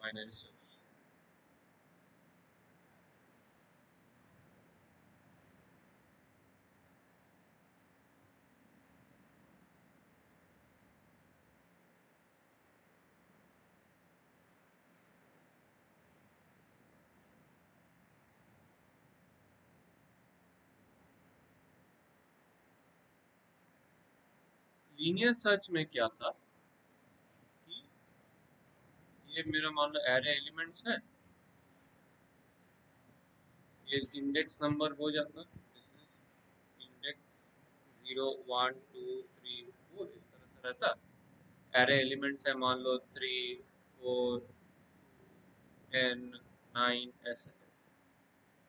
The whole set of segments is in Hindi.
Binary search. लीनियर सर्च में क्या था कि ये मेरा मान लो एरे एलिमेंट्स है, ये इंडेक्स नंबर हो जाता, इंडेक्स 0 1 2 3 4 इस तरह से रहता। एरे एलिमेंट्स है मान लो 3 4 10 9 ऐसे।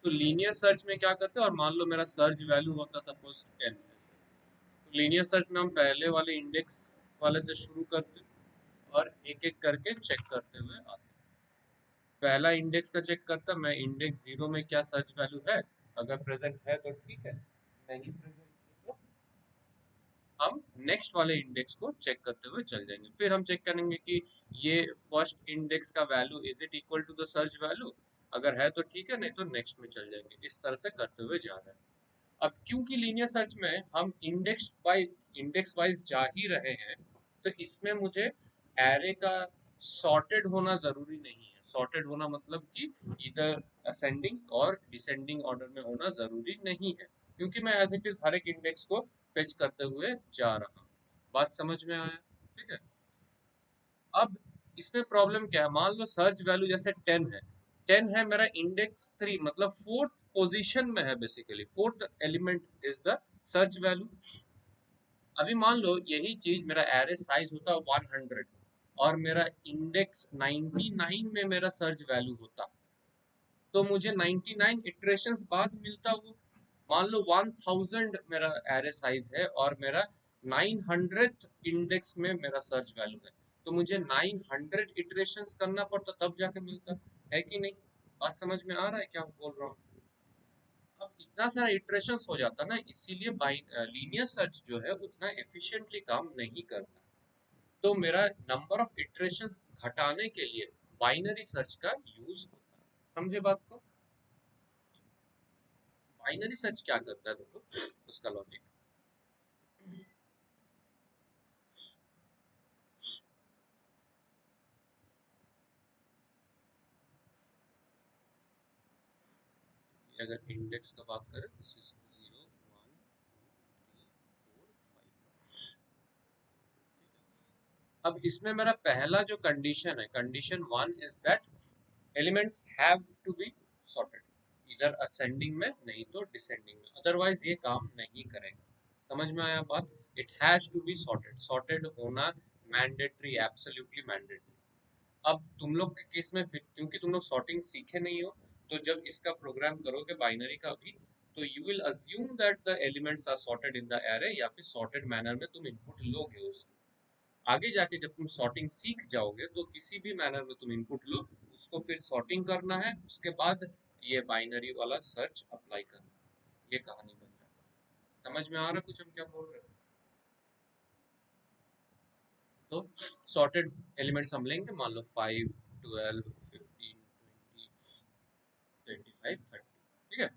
तो लीनियर सर्च में क्या करते हैं, और मान लो मेरा सर्च वैल्यू होता सपोज 10, तो लीनियर सर्च में हम पहले वाले इंडेक्स वाले से शुरू करते और एक एक करके चेक करते हुए आते। पहला इंडेक्स का चेक करता मैं, इंडेक्स 0 में क्या सर्च वैल्यू है, अगर प्रेजेंट है तो ठीक है, नहीं प्रेजेंट तो हम नेक्स्ट वाले इंडेक्स को चेक करते हुए चल जाएंगे। फिर हम चेक करेंगे कि ये फर्स्ट इंडेक्स का value is it equal to the search value, अगर है तो ठीक है, नहीं तो नेक्स्ट में चल जाएंगे। इस तरह से करते हुए जा रहे हैं। अब क्योंकि लीनियर सर्च में हम इंडेक्स वाइज जा ही रहे हैं, तो इसमें मुझे एरे का सॉर्टेड होना जरूरी नहीं है। सॉर्टेड होना मतलब कि इधर असेंडिंग और डिसेंडिंग ऑर्डर में होना जरूरी नहीं है, क्योंकि मैं एज इट इज हर एक इंडेक्स को फेच करते हुए जा रहा हूँ। बात समझ में आया? ठीक है। अब इसमें प्रॉब्लम क्या है, मान लो सर्च वैल्यू जैसे 10 है, 10 है मेरा इंडेक्स 3, मतलब फोर्थ पोजीशन में है, basically fourth element is the search value. अभी मान लो यही चीज मेरा एरे साइज होता 100 और मेरा इंडेक्स 99 में मेरा सर्च वैल्यू होता, तो मुझे 99 इटरेशंस बाद मिलता वो। मान लो 1000 मेरा एरे साइज है और मेरा 900th इंडेक्स में मेरा सर्च वैल्यू है, तो मुझे 900 इटरेशंस करना पड़ता तब जाके मिलता है कि नहीं। बात समझ में आ रहा है क्या बोल रहा हूँ? अब इतना सारा इटरेशंस हो जाता ना, इसीलिए लीनियर सर्च जो है उतना एफिशिएंटली काम नहीं करता। तो मेरा नंबर ऑफ इटरेशंस घटाने के लिए बाइनरी सर्च का यूज होता है। समझे बात को? बाइनरी सर्च क्या करता है देखो, उसका लॉजिक। अगर इंडेक्स का बात करें, दिस इज 0 1 2 3 4 5। अब इसमें मेरा पहला जो कंडीशन है, condition 1 is that elements have to be sorted, इधर असेंडिंग में नहीं तो डिसेंडिंग में, अदरवाइज ये काम नहीं करेगा। समझ में आया बात? It has to be sorted, sorted होना मैंडेटरी, एब्सोल्युटली मैंडेटरी। अब तुम लोग के केस में फिर क्योंकि तुम लोग सॉर्टिंग सीखे नहीं हो, तो जब इसका प्रोग्राम करोगे बाइनरी का भी, तो you will assume that the elements are sorted in the array, या फिर सॉर्टेड मैनर में तुम इनपुट लोगे उसको। आगे जाके जब तुम सॉर्टिंग सीख जाओगे तो किसी भी मैनर में तुम इनपुट लो, उसको फिर सॉर्टिंग करना है, उसके बाद ये बाइनरी वाला सर्च अप्लाई करना है। ये कहानी बन जाता है। समझ में आ रहा है कुछ हम क्या बोल रहे हैं? तो सॉर्टेड एलिमेंट्स हम लेंगे, मान लो 5 12 15 20 25 30, ठीक है।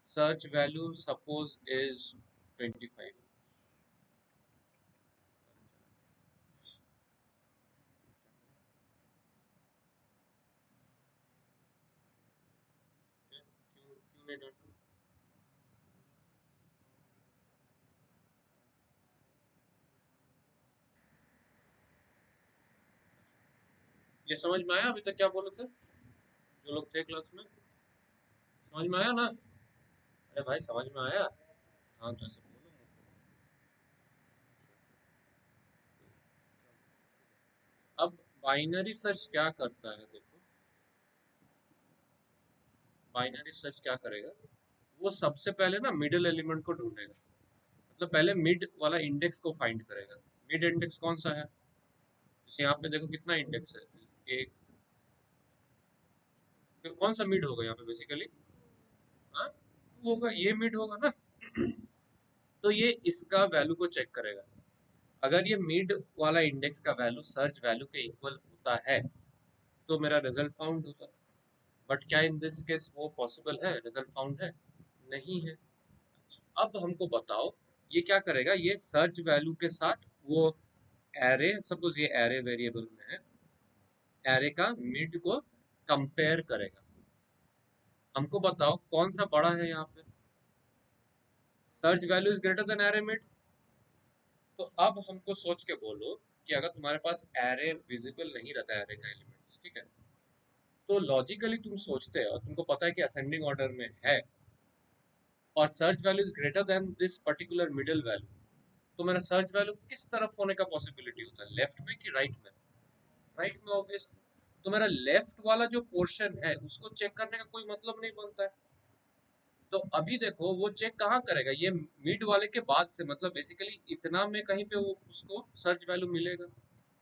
Search value suppose is 25। क्यों क्यों नहीं डर? ये समझ में आया अभी तक क्या बोले थे जो लोग थे क्लास में? समझ में आया ना? अरे भाई समझ में आया? हाँ तो ऐसे बोलो। अब बाइनरी सर्च क्या करता है देखो, बाइनरी सर्च क्या करेगा, वो सबसे पहले ना मिडिल एलिमेंट को ढूंढेगा। मतलब पहले मिड वाला इंडेक्स को फाइंड करेगा। मिड इंडेक्स कौन सा है, जैसे यहाँ पे देखो कितना इंडेक्स है, एक। तो कौन सा मिड होगा यहाँ पे बेसिकली? हाँ, टू होगा, ये मिड होगा ना। तो ये इसका वैल्यू को चेक करेगा। अगर ये मिड वाला इंडेक्स का वैल्यू सर्च वैल्यू के इक्वल होता है, तो मेरा रिजल्ट फाउंड होता। बट क्या इन दिस केस वो पॉसिबल है, रिजल्ट फाउंड है? नहीं है। अब हमको बताओ ये क्या करेगा, ये सर्च वैल्यू के साथ वो एरे, सपोज ये एरे वेरिएबल में है, एरे का मिड को कंपेयर करेगा। हमको बताओ कौन सा बड़ा है यहाँ पे, search value is greater than array mid. तो अब हमको सोच के बोलो कि अगर तुम्हारे पास एरे विजिबल नहीं रहता है, एरे का एलिमेंट्स, ठीक है, तो लॉजिकली तुम सोचते हो, तुमको पता है कि असेंडिंग ऑर्डर में है और search value is greater then this particular middle value, तो मेरा सर्च वैल्यू किस तरफ होने का पॉसिबिलिटी होता है, लेफ्ट में कि राइट में? राइट में ऑब्वियसली। तो मेरा लेफ्ट वाला जो पोर्शन है उसको चेक करने का कोई मतलब नहीं बनता है। तो अभी देखो वो चेक कहाँ करेगा, ये मिड वाले के बाद से, मतलब बेसिकली इतना में कहीं पे वो उसको सर्च वैल्यू मिलेगा।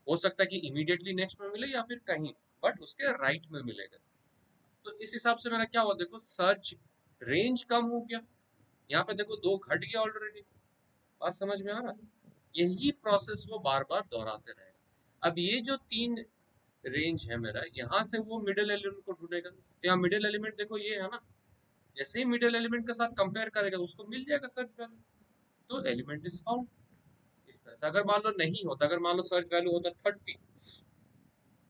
हो सकता है कि इमीडिएटली नेक्स्ट में मिले या फिर कहीं, बट उसके राइट में मिलेगा। तो इस हिसाब से मेरा क्या हुआ, देखो सर्च रेंज कम हो गया, यहाँ पे देखो दो घट गया ऑलरेडी। बात समझ में आ रहा है? यही प्रोसेस वो बार बार दोहराते रहेगा। अब ये जो तीन रेंज है मेरा, यहाँ से वो मिडिल एलिमेंट को ढूंढेगा, तो यहाँ मिडिल एलिमेंट देखो ये है ना, जैसे ही मिडिल एलिमेंट के साथ कंपेयर करेगा उसको मिल जाएगा सर्च वैल्यू, तो एलिमेंट इज फाउंड। इस तरह से अगर मान लो नहीं होता, अगर मान लो सर्च वैल्यू होता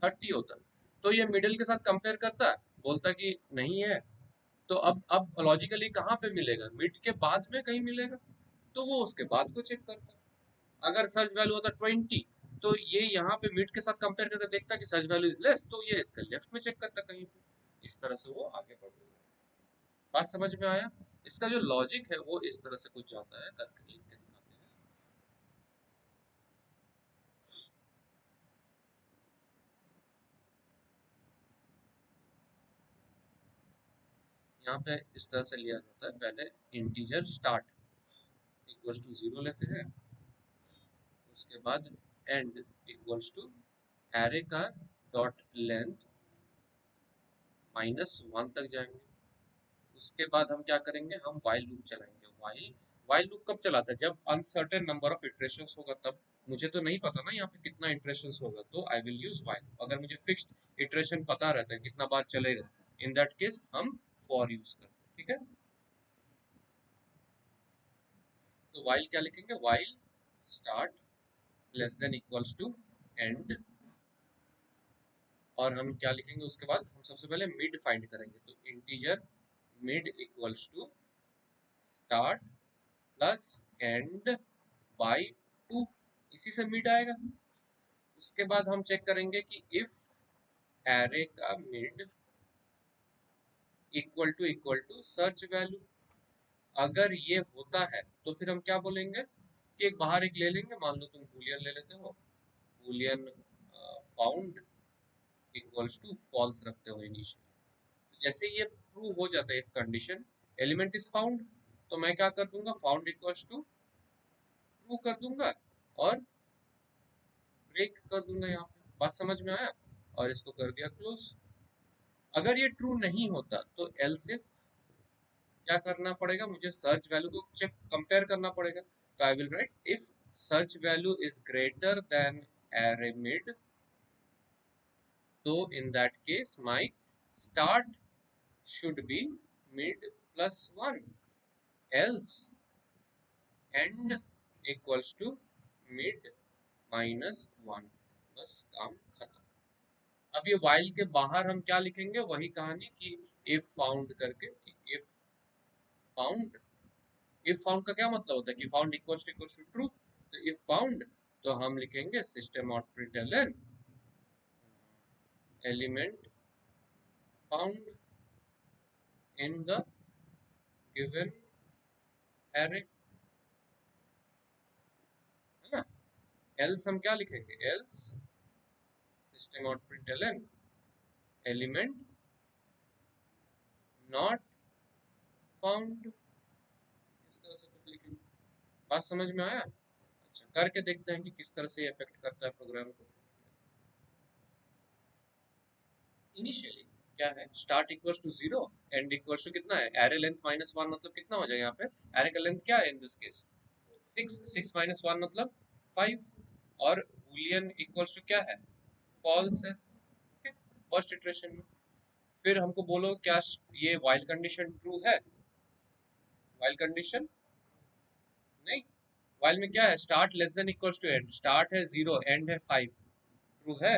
30 होता, तो ये मिडिल के साथ कंपेयर करता, बोलता कि नहीं है, तो अब लॉजिकली कहाँ पे मिलेगा, मिड के बाद में कहीं मिलेगा, तो वो उसके बाद को चेक करता। अगर सर्च वैल्यू होता 20, तो ये यहाँ पे मिड के साथ कंपेयर करके देखता कि सर्च वैल्यू इज लेस, तो ये इसका लेफ्ट में चेक करता कहीं पे। इस तरह से वो आगे बढ़ गया। बात समझ में आया? इसका जो लॉजिक है वो इस तरह से कुछ जाता है, करके लिख के दिखाते हैं। यहाँ पे इस तरह से लिया जाता है, पहले इंटीजर स्टार्ट इक्वल्स टू 0 लेते हैं, उसके बाद एंड इक्वल्स टू एरे का डॉट लेंथ -1 तक जाएंगे। उसके बाद हम क्या करेंगे, हम वाइल लूप चलाएंगे। वाइल लूप कब चलाता है, जब अनसर्टेन नंबर ऑफ इटरेशंस होगा तब। मुझे तो नहीं पता ना यहाँ पे कितना इटरेशंस होगा, तो आई विल यूज वाइल। अगर मुझे फिक्स्ड इटरेशन पता रहता है कितना बार चलेगा, इन दैट केस हम फॉर यूज करते हैं, ठीक है। तो वाइल क्या लिखेंगे, while start less than equals to end, और हम क्या लिखेंगे उसके बाद, हम सबसे पहले मिड फाइंड करेंगे, तो integer mid equals to start plus end by 2, इसी से मिड आएगा। उसके बाद हम चेक करेंगे कि इफ एरे का mid equal to search value, अगर ये होता है तो फिर हम क्या बोलेंगे कि एक बाहर एक ले लेंगे, मान लो तुम बूलियन ले लेते हो, boolean found equals to false रखते हो इनिशियली। जैसे ये ट्रू हो जाता है if condition, element is found, तो मैं क्या कर दूंगा, फाउंड इक्वल्स टू ट्रू कर दूंगा और ब्रेक कर दूंगा यहाँ पे। बात समझ में आया? और इसको कर दिया क्लोज। अगर ये ट्रू नहीं होता तो एल्स इफ क्या करना पड़ेगा, मुझे सर्च वैल्यू को चेक कंपेयर करना पड़ेगा। तो I will write if search value is greater than array mid, तो in that case my start should be mid plus 1, else end equals to mid -1। बस काम खत्म। अब ये वाइल के बाहर हम क्या लिखेंगे, वही कहानी कि इफ फाउंड करके, इफ फाउंड, इफ फाउंड का क्या मतलब होता है कि फाउंड इक्वल्स टू ट्रू, तो इफ फाउंड तो हम लिखेंगे system out println element found in the given array, है ना। एल्स हम क्या लिखेंगे, else system out println element not found, इस तरह से कुछ लिखेंगे। बात समझ में आया? अच्छा, करके देखते हैं कि किस तरह से इफेक्ट करता है प्रोग्राम को। इनिशियली क्या है, start equals to 0, end equals to कितना है, एरे लेंथ -1, मतलब कितना हो जाएगा यहाँ पे, एरे का लेंथ क्या है इन दिस केस 6, 6 -1 मतलब 5, और बूलियन इक्वल्स टू क्या है, फॉल्स है, ठीक है। फर्स्ट इटरेशन में। फिर हमको बोलो क्या ये वाइल कंडीशन ट्रू है? वाइल कंडीशन नहीं, वाइल में क्या है, start less than equals to end, start है 0 एंड है 5, ट्रू है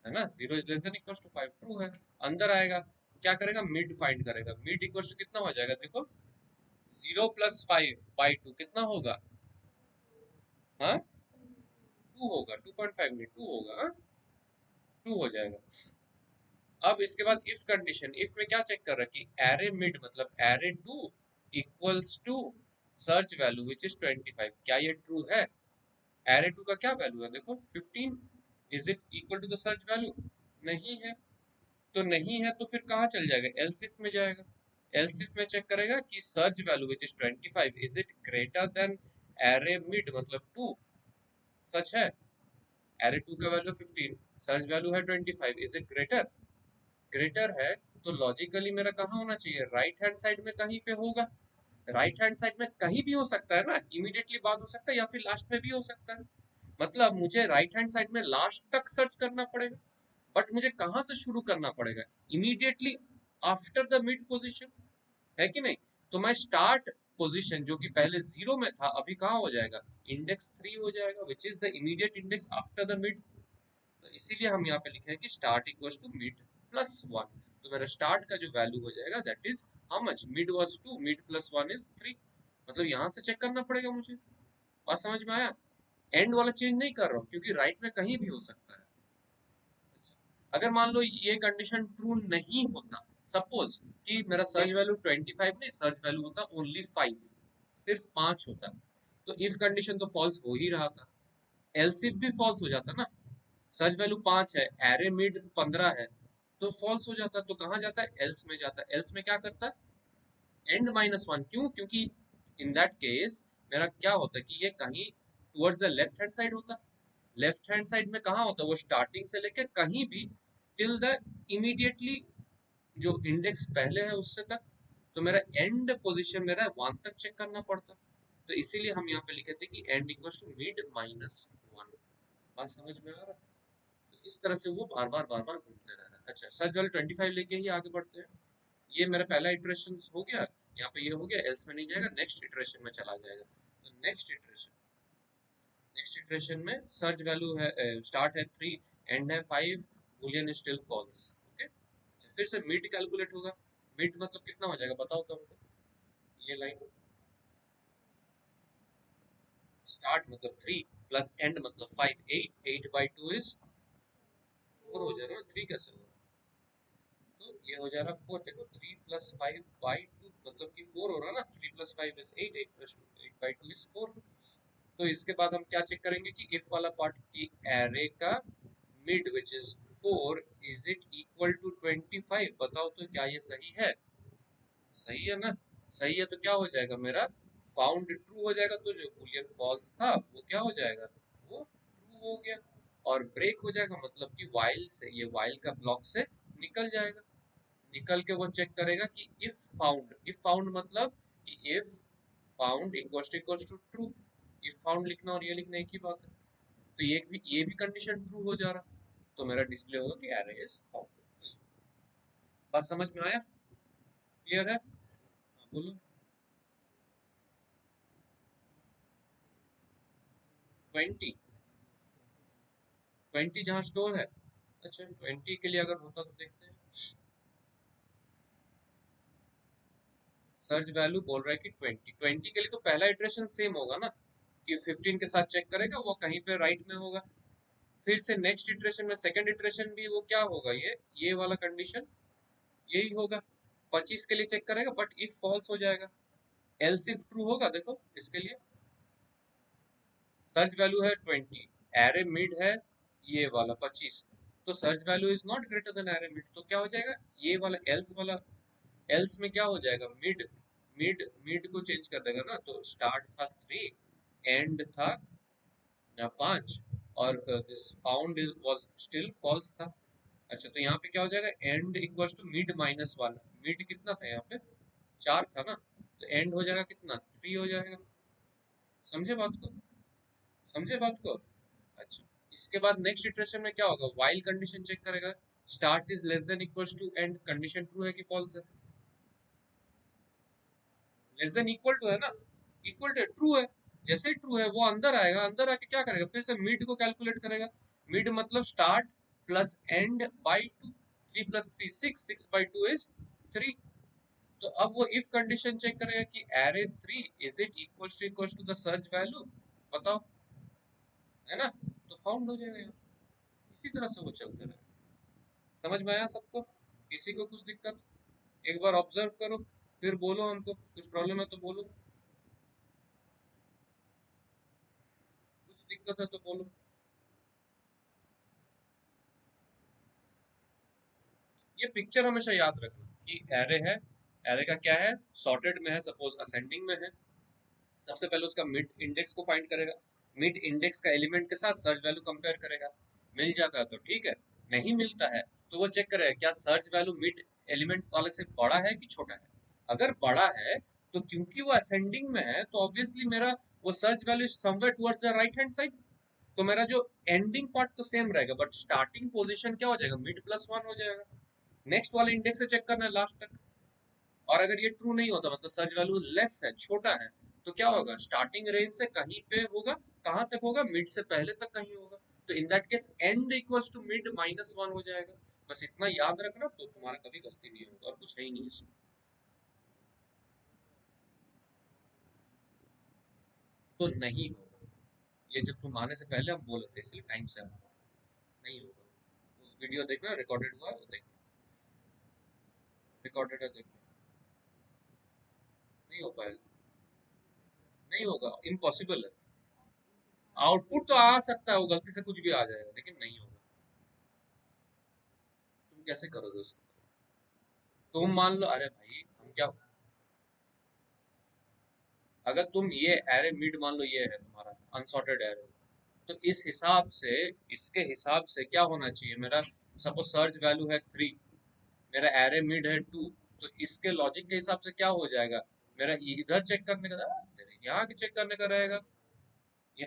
ना, 0 is less than equals to 5, true है। अंदर आएगा, क्या करेगा, मिड फाइंड करेगा, मिड इक्वल्स टू कितना हो जाएगा देखो, 0 प्लस 5 बाई 2 कितना होगा, हाँ 2 होगा, 2.5 नहीं 2 होगा, हाँ 2 हो जाएगा। अब इसके बाद इफ कंडीशन, इफ में क्या चेक कर रहा है कि एरे मिड मतलब array 2 equals to search value which is 25, क्या ये ट्रू है? एरे 2 का क्या वैल्यू है देखो 15, is it equal to the search value? नहीं है, तो नहीं है तो फिर कहाँ चल जाएगा, एल्स इफ में जाएगा। एल्स इफ में चेक करेगा कि search value which is 25 is it greater than array mid मतलब 2, सच है, एरे 2 का वैल्यू 15, सर्च वैल्यू है 25, इज इट ग्रेटर, ग्रेटर है, तो लॉजिकली मेरा कहाँ होना चाहिए, राइट हैंड साइड में कहीं पे होगा। राइट हैंड साइड में कहीं भी हो सकता है ना, इमीडिएटली बाद हो सकता है या फिर लास्ट में भी हो सकता है, मतलब मुझे राइट हैंड साइड में लास्ट तक सर्च करना पड़ेगा, बट मुझे कहाँ से शुरू करना पड़ेगा, immediately after the mid position, है कि नहीं? तो मैं स्टार्ट पोजीशन जो कि पहले 0 में था अभी कहाँ हो जाएगा, इंडेक्स 3 हो जाएगा, which is the immediate index after the mid. तो इसीलिए हम यहाँ पे लिखे हैं कि start equals to mid plus 1, तो मेरा स्टार्ट का जो वैल्यू हो जाएगा that is how much, mid was 2, mid plus 1 is 3, मतलब यहाँ से चेक करना पड़ेगा मुझे। बात समझ में आया? एंड वाला चेंज नहीं कर रहा हूँ क्योंकि राइट में कहीं भी हो सकता है। अगर मान लो ये कंडीशन ट्रू नहीं होता, सपोज कि मेरा सर्च वैल्यू 25 नहीं, सर्च वैल्यू होता ओनली 5, सिर्फ 5 होता, तो इफ कंडीशन तो फॉल्स हो ही रहा था, एल्स इफ भी फॉल्स हो जाता ना, सर्च वैल्यू 5 है, एरे मिड 15 है, तो फॉल्स हो जाता, तो कहाँ जाता है, एल्स में जाता है, एल्स में क्या करता है, एंड माइनस 1, क्यों, क्योंकि इन दैट केस मेरा क्या होता है कि ये कहीं towards the left hand side होता, लेफ्ट हैंड साइड में कहाँ होता है, वो स्टार्टिंग से लेके कहीं भी टिल द इमीडिएटली जो इंडेक्स पहले है उससे तक, तो मेरा एंड पोजीशन मेरा 1 तक चेक करना पड़ता, तो इसीलिए हम यहाँ पे लिखे थे कि end equals to mid minus 1। बात समझ में आ रहा है? तो इस तरह से वो बार बार घूमते रह रहा है। अच्छा सर्च वैल्यू 25 लेके ही आगे बढ़ते हैं, ये मेरा पहला इटरेशन हो गया, यहाँ पे ये हो गया, एल्स में नहीं जाएगा, नेक्स्ट इटरेशन में चला जाएगा। तो नेक्स्ट इटरेशन में सर्च वैल्यू है, स्टार्ट है 3 एंड है 5, बूलियन स्टिल फॉल्स, ओके। फिर से मिड कैलकुलेट होगा, मिड मतलब कितना हो जाएगा बताओ तो हमको, ये लाइन, स्टार्ट मतलब 3 प्लस एंड मतलब 5, 8, 8 बाई 2 इज 4 हो जाएगा ना, 3 कैसे होगा, तो ये हो जा रहा 4, देखो 3 प्लस 5 बाई 2 मतलब कि 4 हो रहा ना, 3 plus 5 is 8, 8 plus 2 8 by 2 is 4। तो इसके बाद हम क्या चेक करेंगे कि इफ वाला पार्ट की एरे का mid which is 4 is it equal to 25, बताओ तो क्या ये सही है, सही है ना, सही है तो क्या हो जाएगा मेरा, फाउंड ट्रू हो जाएगा, तो जो बूलियन फॉल्स था वो क्या हो जाएगा, वो ट्रू हो गया, और ब्रेक हो जाएगा मतलब कि वाइल से, ये वाइल का ब्लॉक से निकल जाएगा, निकल के वो चेक करेगा कि इफ फाउंड मतलब कि if found equals to true, if found लिखना और ये लिखना एक ही बात है, तो ये भी कंडीशन ट्रू हो जा रहा, तो मेरा डिस्प्ले होगा कि एरे इज फाउंड। बात समझ में आया, क्लियर है? हाँ, बोलो। 20, 20 जहाँ स्टोर है, अच्छा 20 के लिए अगर होता तो देखते हैं, सर्च वैल्यू बोल रहा है कि 20, 20 के लिए तो पहला इटरेशन सेम होगा ना, कि 15 के साथ चेक करेगा वो कहीं पे राइट में होगा, फिर से नेक्स्ट इटरेशन में सेकंड इटरेशन भी वो क्या होगा, ये वाला कंडीशन यही होगा, 25 के लिए चेक करेगा बट इफ फॉल्स हो जाएगा, एल्स इफ ट्रू होगा, देखो इसके लिए सर्च वैल्यू है 20, एरे मिड है ये वाला 25, तो search value is not greater than array mid, तो क्या हो जाएगा, ये वाला एल्स में क्या हो जाएगा, मिड मिड मिड को चेंज कर देगा ना, तो स्टार्ट था 3, एंड था 5, और this found was still false था। अच्छा तो यहाँ पे क्या हो जाएगा, end equals to mid minus 1, mid कितना था यहाँ पे 4 था ना, तो एंड हो जाएगा कितना 3 हो जाएगा, समझे बात को, समझे बात को। अच्छा इसके बाद नेक्स्ट इटरेशन में क्या होगा, वाइल कंडीशन चेक करेगा, start is less than equal to end, condition true है कि फॉल्स है? लेस देन इक्वल टू है ना, इक्वल टू ट्रू है। जैसे ट्रू है वो अंदर आएगा, अंदर आके क्या करेगा, फिर से मिड को कैलकुलेट करेगा। मिड मतलब start plus end by two, 3 plus 3 6, 6 by 2 is 3। तो अब वो इफ कंडीशन चेक करेगा कि array 3 is it equal to the search value, बताओ, है ना? तो फाउंड हो जाएगा। इसी तरह से वो चलते रहे। समझ में आया सबको? किसी को कुछ दिक्कत? एक बार ऑब्जर्व करो, फिर बोलो, हमको कुछ प्रॉब्लम है तो बोलो, कुछ दिक्कत है तो बोलो। ये पिक्चर हमेशा याद रखना कि एरे है, एरे का क्या है, सॉर्टेड में है, सपोज असेंडिंग में है। सबसे पहले उसका मिड इंडेक्स को फाइंड करेगा, मिड इंडेक्स का एलिमेंट के साथ सर्च वैल्यू कंपेयर करेगा। मिल जाता है तो ठीक है, नहीं मिलता है तो वो चेक करेगा क्या सर्च वैल्यू मिड एलिमेंट वाले से बड़ा है कि छोटा है। अगर बड़ा है तो क्योंकि वो असेंडिंग में है तो ऑब्वियसली मेरा वो search value somewhere towards the right hand side, तो मेरा जो एंडिंग पार्ट तो सेम रहेगा बट स्टार्टिंग पोजीशन क्या हो जाएगा, मिड प्लस वन हो जाएगा। नेक्स्ट वाले इंडेक्स से चेक करना है लास्ट तक। और अगर ये ट्रू नहीं होता मतलब सर्च वैल्यू लेस है, छोटा है, तो क्या होगा, स्टार्टिंग रेंज से कहीं पे होगा, कहां तक होगा, मिड से पहले तक कहीं होगा। तो in that case end equals to mid minus one हो जाएगा। बस इतना याद रखना तो तुम्हारा कभी गलती नहीं होगा, और कुछ है ही नहीं इसमें। तो नहीं होगा, ये जब तुम आने से पहले हम बोले थे इसलिए टाइम से हम नहीं होगा। वो वीडियो देखना, रिकॉर्डेड हुआ है वो देखना, रिकॉर्डेड है देखना। नहीं हो पाएगा, नहीं होगा, इम्पॉसिबल है। आउटपुट तो आ सकता है, वो गलती से कुछ भी आ जाएगा लेकिन नहीं होगा। तुम कैसे करोगे उसको? तुम मान लो, अरे भाई हम क्या, अगर तुम ये एरे मिड मान लो ये है तुम्हारा अनसॉर्टेड एरे, तो इस हिसाब से, इसके हिसाब से क्या होना चाहिए मेरा, सपोज सर्च वैल्यू है 3, मेरा एरे मिड है 2, तो इसके लॉजिक के हिसाब से क्या हो जाएगा, मेरा इधर चेक करने का, यहाँ के चेक करने का रहेगा। ये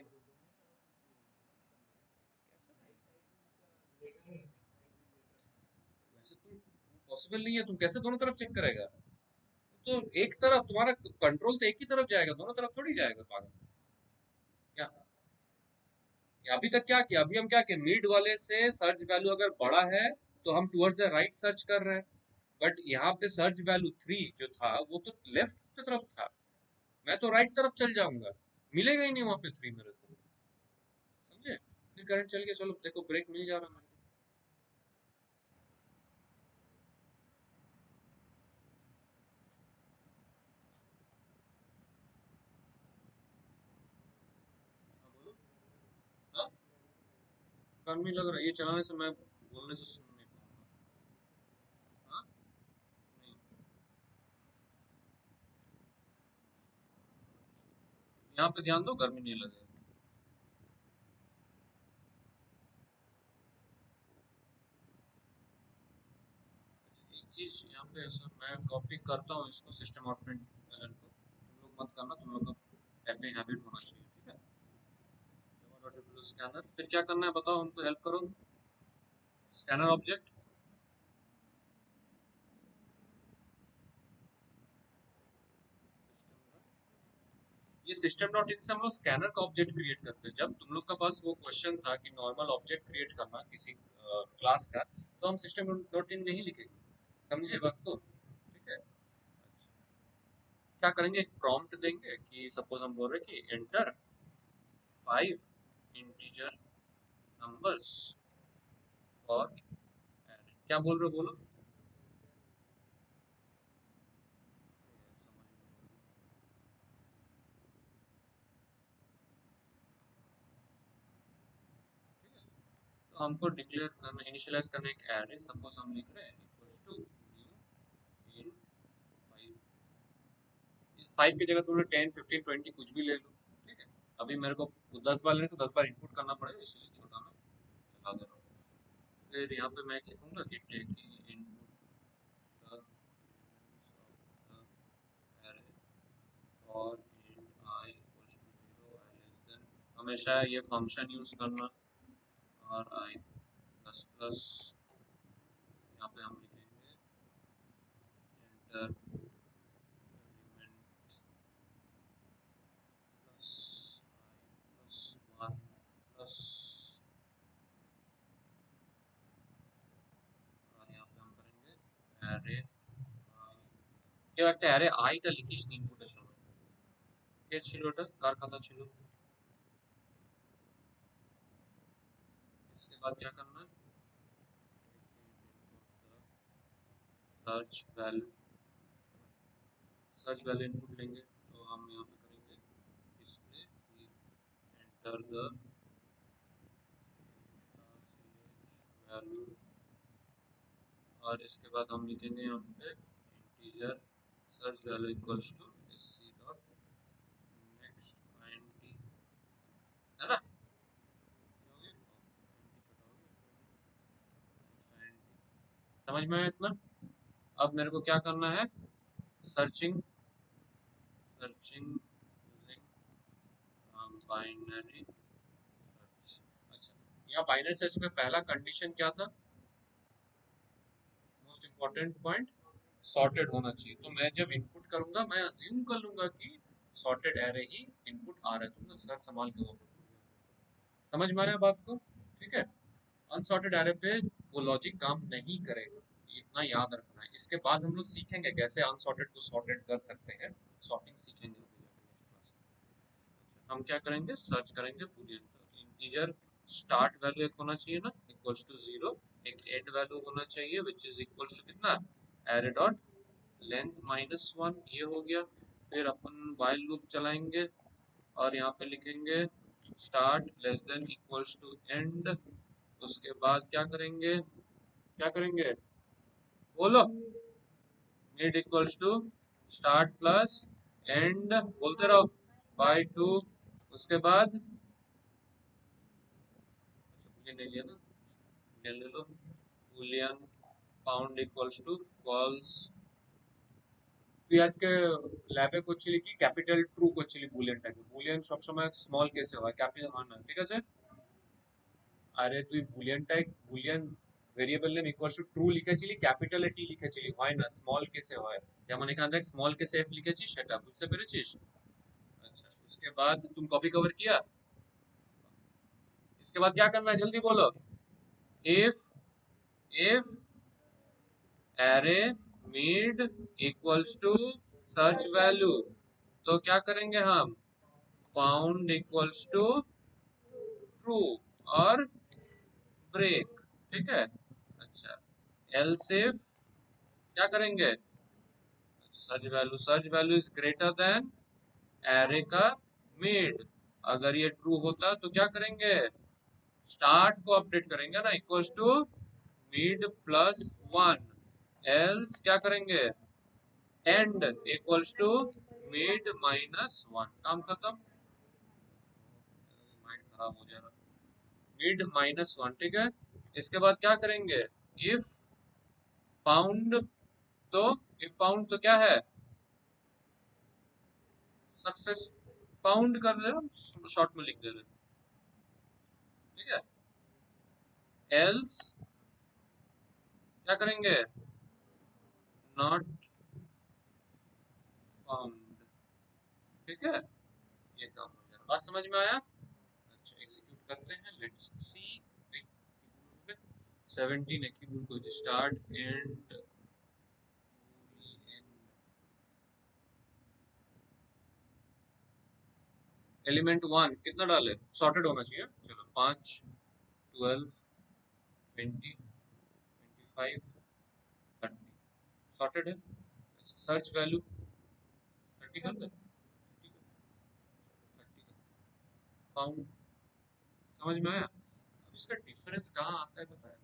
वैसे तुम, पॉसिबल नहीं है, तुम कैसे दोनों तरफ चेक करेगा? तो एक तरफ तुम्हारा कंट्रोल तो एक ही तरफ जाएगा, दोनों तरफ थोड़ी जाएगा पागल। क्या अभी तक क्या किया, अभी हम क्या किया, मिड वाले से सर्च वैल्यू अगर बड़ा है तो हम टुवर्ड्स द राइट सर्च कर रहे हैं, बट यहाँ पे सर्च वैल्यू 3 जो था वो तो लेफ्ट की तरफ था, मैं तो राइट तरफ चल जाऊंगा, मिलेगा ही नहीं वहां पे 3 मेरे को। समझे? फिर करंट चल के, चलो देखो ब्रेक मिल जा रहा है। हाँ, बोलो। हाँ, कान में लग रहा है, ये चलाने से मैं बोलने से सुन नहीं पाऊंगा। हाँ, नहीं, यहाँ पे ध्यान दो, गर्मी नहीं लगे। एक चीज यहाँ पे ऐसा, मैं कॉपी करता हूँ इसको सिस्टम आउटपुट को, तुम लोग मत करना, तुम लोग का ऐप में हैबिट होना चाहिए, ठीक है? स्कैनर, फिर क्या करना है बताओ, हमको हेल्प करो। स्कैनर ऑब्जेक्ट, ये सिस्टम डॉट इन से हम लोग स्कैनर का ऑब्जेक्ट क्रिएट करते हैं। जब तुम लोग का पास वो क्वेश्चन था कि नॉर्मल ऑब्जेक्ट क्रिएट करना किसी क्लास का, तो हम सिस्टम डॉट इन नहीं लिखेंगे। समझे बात को? ठीक है। क्या करेंगे, एक प्रॉम्प्ट देंगे कि सपोज हम बोल रहे हैं कि एंटर 5 इंटीजर नंबर्स फॉर, क्या बोल रहे हो बोलो। तो हमको डिक्लेयर करना, इनिशियलाइज करना एक एरे, सपोज हम लिख रहे हैं इक्वल्स टू न्यू इन 5, 5 की जगह तुम लोग 10 15 20 कुछ भी ले लो, ठीक है? अभी मेरे को 10 बार लेने से 10 बार इनपुट करना पड़ेगा, इसलिए छोटा मैं चला दे रहा हूँ। फिर यहाँ पे मैं लिखूंगा कि taking input the array for int I equals to 0 I less than, हमेशा ये फंक्शन यूज करना, और I plus plus element plus I plus 1 plus, और यहाँ पे हम करेंगे एरे आई। क्या একটা অ্যারে আই টা লিখিস নি ইনপুটের সময়, কে ছিল ওটা, কার খাতা ছিল? इसके बाद क्या करना है, search value, search value input लेंगे, तो हम यहाँ पे करेंगे डिस्प्ले एंटर द वैल्यू, और इसके बाद हम लिखेंगे यहाँ पे integer search value equals to sc dot next int, है ना, समझ में आया इतना? अब मेरे को क्या करना है, searching searching using binary search. अच्छा, यहाँ बाइनरी सर्च में पहला कंडीशन क्या था, मोस्ट इम्पोर्टेंट पॉइंट, सॉर्टेड होना चाहिए। तो मैं जब इनपुट करूंगा मैं अज्यूम कर लूंगा कि सॉर्टेड एरे ही इनपुट आ रहा है, तुमने सर संभाल के वो, समझ में आया बात को? ठीक है, अनसॉर्टेड एरे पे वो लॉजिक काम नहीं करेगा, इतना याद रखना है। इसके बाद हम लोग सीखेंगे कैसे अनसॉर्टेड को सॉर्टेड कर सकते हैं, सॉर्टिंग सीखेंगे अभी जाके नेक्स्ट क्लास। हम क्या करेंगे, सर्च करेंगे बूलियन, तो इंटीजर स्टार्ट वैल्यू एक होना चाहिए ना, इक्वल्स टू 0, एक एंड वैल्यू होना चाहिए विच इज इक्वल्स टू कितना, एरे डॉट लेंथ -1, ये हो गया। फिर अपन while लूप चलाएंगे और यहाँ पे लिखेंगे start less than equals to end. उसके बाद क्या करेंगे, क्या करेंगे बोलो, mid equals to start plus end, बोलते रहो, बाय 2। उसके बाद बूलियन ले लिया ना, बूलियन ले लो, boolean found equals to false. তুই আজকে ল্যাবে করছিলি কি ক্যাপিটাল ট্রু করছিলি বুলিয়ানটাকে, বুলিয়ান সবসময় স্মল কেসে হয়, ক্যাপিটাল হয় না, ঠিক আছে? আরে তুই বুলিয়ানটাই, boolean variable name equals to true লিখেছিলি, ক্যাপিটালে টি লিখেছিলি, হয় না, স্মল কেসে হয়। যেমন এখানে দেখ স্মল কেসে এফ লিখেছিস, সেটা বুঝতে পেরেছিস? अच्छा, उसके बाद तुम कॉपी कवर किया, इसके बाद क्या करना है जल्दी बोलो, if if array mid equals to search value, तो क्या करेंगे हम, फाउंड इक्वल्स टू ट्रू और ब्रेक, ठीक है? अच्छा, एल्स इफ क्या करेंगे, search value is greater than array का मिड, अगर ये ट्रू होता तो क्या करेंगे, स्टार्ट को अपडेट करेंगे ना, equals to mid plus 1, else क्या करेंगे, एंड इक्वल्स टू मिड -1, काम खत्म, माइंड खराब हो जाएगा, मिड -1, ठीक है? इसके बाद क्या करेंगे, इफ फाउंड, तो इफ फाउंड तो क्या है, सक्सेस फाउंड कर रहे हो, शॉर्ट में लिख दे रहे, ठीक है? एल्स क्या करेंगे, नॉट फाउंड, ठीक है? ये काम हो जाएगा, बात समझ में आया? अच्छा, एग्जीक्यूट करते हैं, लेट्स सी। 17 एक ही भूल को, स्टार्ट एंड एलिमेंट 1 कितना डाले, सॉर्टेड होना चाहिए, चलो 5 12 20 25 30 सॉर्टेड है। सर्च वैल्यू 30 कर दे, 30 फाउंड, समझ में आया? अब इसका डिफरेंस कहाँ आता है बताया,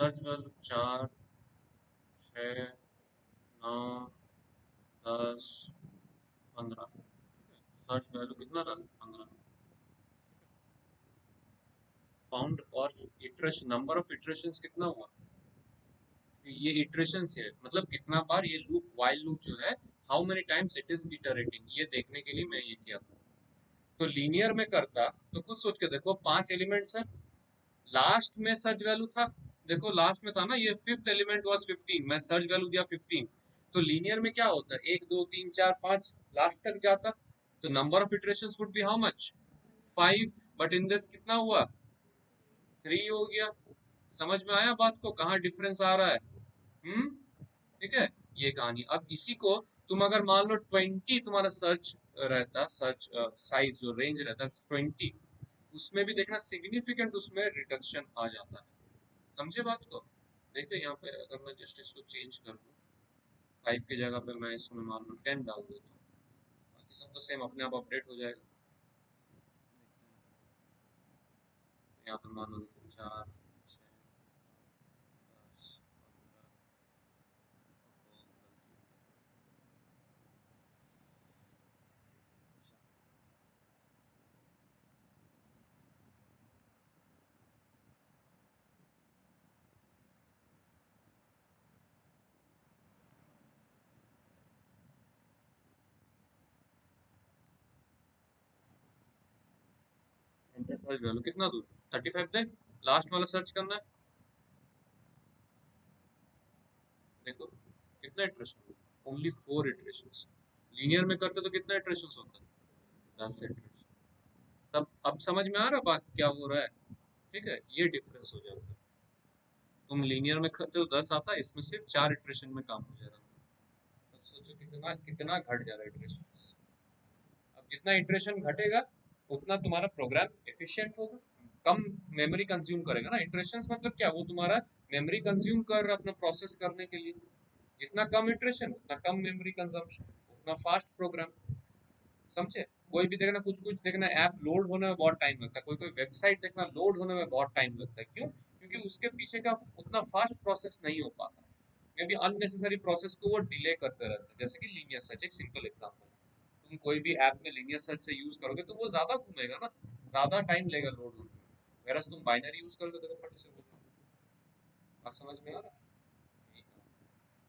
सर्च वैल्यू 4, 6, 9, 10, 15। सर्च वैल्यू कितना था? 15। फाउंड और इटरेशन, नंबर ऑफ इटरेशंस कितना हुआ? ये इटरेशन है, मतलब कितना बार ये लूप, वाइल लूप जो है, how many times it is iterating, ये देखने के लिए मैं ये किया था। तो लीनियर में करता तो खुद सोच के देखो, 5 एलिमेंट्स है, लास्ट में सर्च वैल्यू था, देखो लास्ट में था ना, ये फिफ्थ एलिमेंट वाज 15, मैं सर्च वैल्यू दिया 15। तो लीनियर में क्या होता है, 1 2 3 4 5 लास्ट तक जाता, तो number of iterations would be how much? 5। But in this कितना हुआ? 3 हो गया। समझ में आया बात को, कहाँ डिफरेंस आ रहा है? ठीक है, ये कहानी। अब इसी को तुम अगर मान लो 20 तुम्हारा सर्च रहता, सर्च साइज जो रेंज रहता है 20, उसमें भी देखना सिग्निफिकेंट उसमें रिडक्शन आ जाता है। समझे बात को? देखिए यहाँ पे अगर मैं जस्ट इसको चेंज कर दूँ, 5 की जगह पे मैं इसमें मान लो 10 डाल दूँ, तो बाकी सब तो सेम अपने आप अपडेट हो जाएगा। यहाँ पे मान लो 4, 6, 10, 15, एंटर सर्च वैल्यू कितना दूर? 35 दे, लास्ट वाला सर्च करना है। देखो कितना इटरेशन, ओनली 4 इटरेशंस। लीनियर में करते तो कितना इटरेशंस होता है? 10 इटरेशन। तब अब समझ में आ रहा बात क्या हो रहा है? ठीक है, ये डिफरेंस हो जाता है। तुम लीनियर में करते हो 10 आता है, इसमें सिर्फ 4 इटरेशन में काम हो जा रहा है। तब सोचो कितना कितना घट जा रहा है इटरेशन। अब जितना इटरेशन घटेगा उतना तुम्हारा प्रोग्राम एफिशिएंट होगा, कम मेमोरी कंज्यूम करेगा ना। इटरेशंस मतलब क्या, वो तुम्हारा मेमोरी कंज्यूम कर रहा है अपना प्रोसेस करने के लिए। जितना कम इटरेशन उतना कम मेमोरी कंजम्पशन, उतना फास्ट प्रोग्राम। समझे? कोई भी देखना, कुछ कुछ देखना, ऐप लोड होने में बहुत टाइम लगता है, कोई कोई वेबसाइट देखना लोड होने में बहुत टाइम लगता है। क्यों? क्योंकि उसके पीछे का उतना फास्ट प्रोसेस नहीं हो पाता, मे बी अननेसेसरी प्रोसेस को वो डिले करते रहते हैं। जैसे कि लीनियर सर्च एक सिंपल एग्जांपल है। तुम कोई भी ऐप में लीनियर सर्च से यूज करोगे तो वो ज्यादा घूमेगा ना, ज्यादा टाइम लेगा लोड होने में। वैरस तुम बाइनरी यूज करोगे तो फट से हो जाएगा। बात समझ में आ रहा है? यही काम।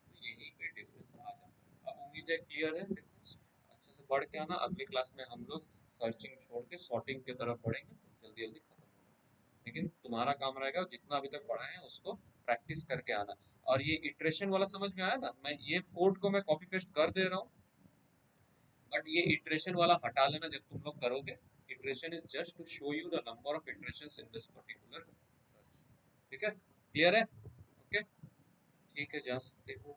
तो यही पे डिफरेंस आ जाता है। अब उम्मीद है क्लियर है डिफरेंस। अच्छे से पढ़ के आना, अगली क्लास में हम लोग सर्चिंग छोड़ के सॉर्टिंग की तरफ बढ़ेंगे, तो जल्दी जल्दी खत्म होगा। लेकिन तुम्हारा काम रहेगा जितना अभी तक पढ़ा है उसको प्रैक्टिस करके आना। और ये इटरेशन वाला समझ में आया ना, मैं ये कोड को मैं कॉपी पेस्ट कर दे रहा हूँ, बट ये इटरेशन वाला हटा लेना जब तुम लोग करोगे। Iteration is just to show you the number of iterations in this particular search. ठीक है, क्लियर है? ओके, ठीक है, जा सकते हो।